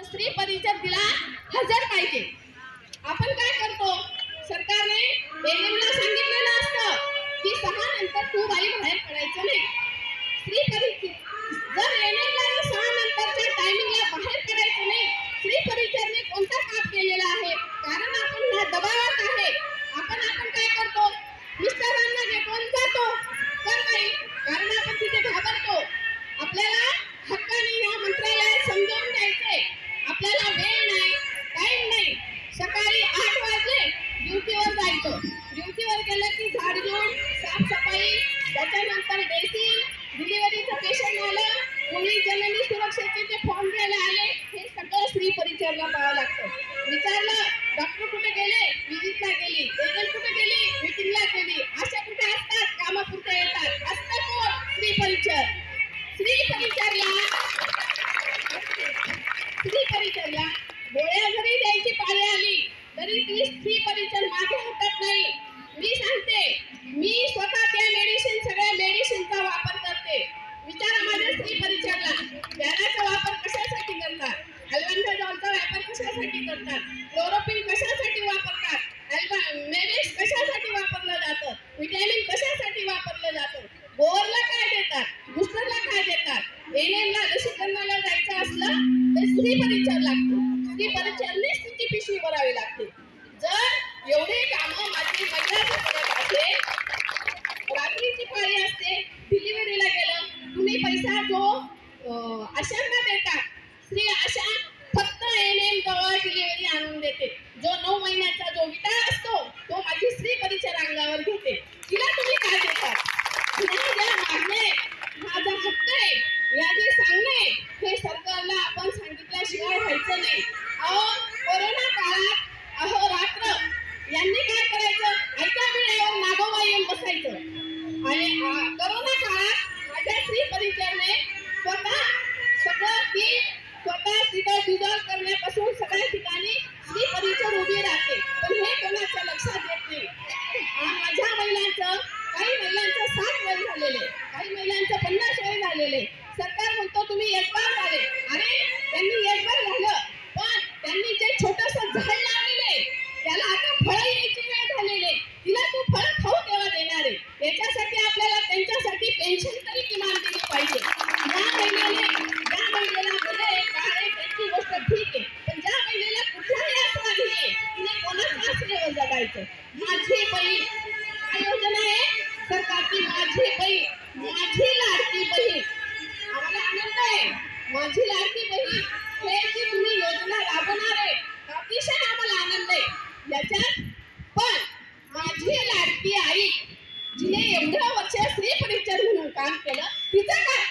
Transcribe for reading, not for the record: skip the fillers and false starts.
स्त्री परिचर तिला हजर पाहिजे. आपण काय करतो, सरकारने एएनएमला सांगितलेलं असतं की 6 नंतर तू बाई बाहेर पडायचं नाही. स्त्री परिचर जर एएनएमला 6 नंतरच्या टायमिंगला बाहेर पडायचं नाही, स्त्री परिचरने कोणता पाप केलेला आहे? कारण आपण ह्या दबावात आहे. आपण काय करतो, मिस्टरांना घेऊन जातो तर बाई, कारण आपण तिथे घाबरतो. आपल्याला हक्काने या मंत्रालयात समजावून द्यायचे, आपल्याला वेळ नाही, टाइम नाही. सकाळी 8 वाजले ड्युटीवर जायचं. ड्युटीवर गेलं की झाड घेऊन साफसफाई, त्याच्यानंतर ड्रेसिंग, डिलिव्हरीचं पेशंट आलं, कोणी जननी सुरक्षेचे जे फॉर्म घ्यायला आले, हे सगळं स्त्री परिचरला पाहावं लागतं. विचारलं डॉक्टर कुठे गेले, विजिटला गेली. एजंट कुठे गेली, मीटिंगला गेली. अशा कुठे असतात, कामापुरते येतात. असतं कोण? स्त्री परिचर. स्त्री परिचरला गोळ्या जरी द्यायची पाळी आली तरी ती स्त्री परिचर मागे हटत नाही. मी सांगते, मी स्वतः त्या सगळ्या मेडिसिनचा वापर करते. विचारा माझ्या स्त्री परिचरला त्याचा वापर कशासाठी करतात, अल्बेंडाझोलचा वापर कशासाठी करतात, क्लोरोक्विन कशासाठी वापरतात, मेवेस कशासाठी वापरलं जातं, व्हिटॅमिन कशासाठी वापरलं जातं, गोवरला काय देतात, बुस्टरला काय देतात. एएनएमला लसीकरणाला जायचं असलं तर स्त्री परिचर लागतो. स्त्री परिचरनेच तिची पिशवी भरावी लागते. जर एवढे कामं माझी महिला करत असेल, रात्रीची पाळी असते, डिलिव्हरीला गेलं, तुम्ही पैसा जो आशांना देतात, स्त्री आशा फक्त एएनएम जवळ डिलिव्हरी आणून देते. जो 9 महिन्याचा जो विटाळ असतो तो माझी स्त्री परिचर अंगावर घेते. तिला तुम्ही काय देतात? ह्या ज्या मागण्या, हा जो हक्क आहे, या जे सांगणे, हे सरकारला आपण सांगितल्याशिवाय व्हायचं नाही. कोरोना काळात अहोरात्र यांनी काय करायचं, ऐका वेळेवर नागोबा येऊन बसायचं. आणि कोरोना काळात माझ्या स्त्री परिचरने स्वतः तिथं डिझॉल्व करण्यापासून सगळ्या ठिकाणी स्त्री परिचर उभी राहते. पण हे कोणाच्या लक्षात येत नाही. माझ्या महिलांचं, काही महिलांचं 60 वय झालेले, काही महिलांचं 50 वय झालेले. सरकार म्हणतो तुम्ही एकबार झाले. अरे त्यांनी एकबार झालं, पण त्यांनी जे छोटंसं झाड लावलेले त्याला आता फळं यायची वेळ झालेली. तिला तू फळं खाऊ केव्हा देणार आहे? याच्यासाठी आपल्याला त्यांच्यासाठी पेन्शन तरी किमान दिली पाहिजे. ज्या महिलेला मुले बाळे त्यांची गोष्ट ठीक आहे, पण ज्या महिलेला कुठलाही आसरा नाहीये, तिने कोणाच्या आसरेवर जगायचं? माझी बहीण काय योजना आहे सरकारची? माझी बहीण, माझी लाडकी बहीण. आम्हाला आनंद आहे, माझी लाडकी बहीण हे जी तुम्ही योजना राबवणार आहे, अतिशय आम्हाला आनंद आहे याच्यात. पण माझी लाडकी आई, जिने एवढं वर्ष स्त्री परिचर म्हणून काम केलं, तिचं काय?